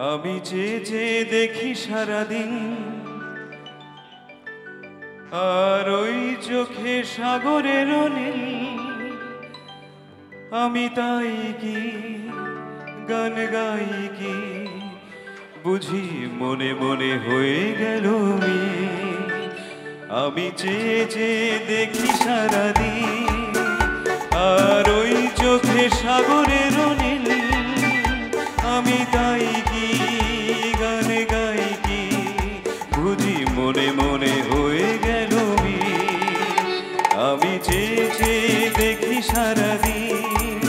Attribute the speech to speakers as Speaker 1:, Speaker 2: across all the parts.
Speaker 1: আমি যে দেখি সারাদিন, আর ওই চোখে সাগরের নীল। আমি তাই কি গান গাই কি, বুঝি মনে মনে হয়ে গেল আমি যে দেখি সারাদিন, আর ওই চোখে সাগরের নীল। আমি তাই কি গান গাই কি, বুঝি মনে মনে হয়ে গেল আমি যে দেখি সারাদিন,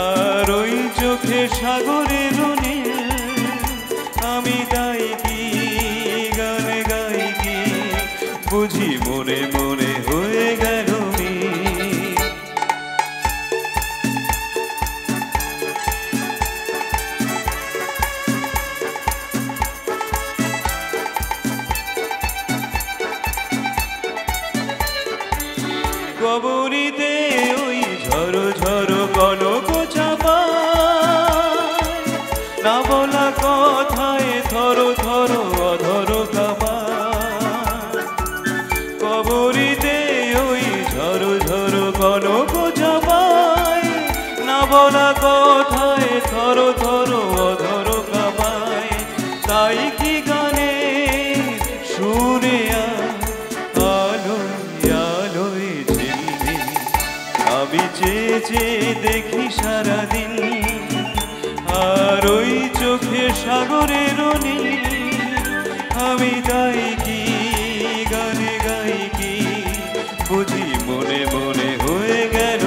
Speaker 1: আর ওই চোখে সাগরের নীল। আমি তাই কি গান গাই কি, বুঝি মনে মনে হয়ে গেল কবরীতে ওই ঝরো ঝরো কনক চাপা, না বলা কথায় থরো থরো অধর কাপা। কবরীতে ওই ঝরো ঝরো কনক চাপায়, না বলা কথায় থরো থরো অধর কাপায়। তাই কি গানে সুরে আমি যে দেখি সারাদিন, আর ওই চোখে সাগরের নীল। আমি তাই কি গান গাই কি, বুঝি মনে মনে হয়ে গেল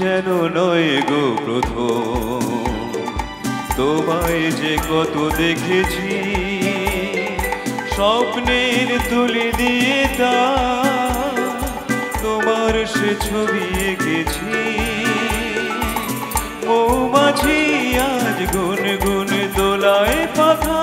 Speaker 1: যেন নয় গো প্রথম, তোমায় যে কত দেখেছি স্বপ্নের তুলি দিয়ে, তা তোমার সে ছবি এঁকেছি। মৌমাছি আজ গুন গুন দোলায় পাখা,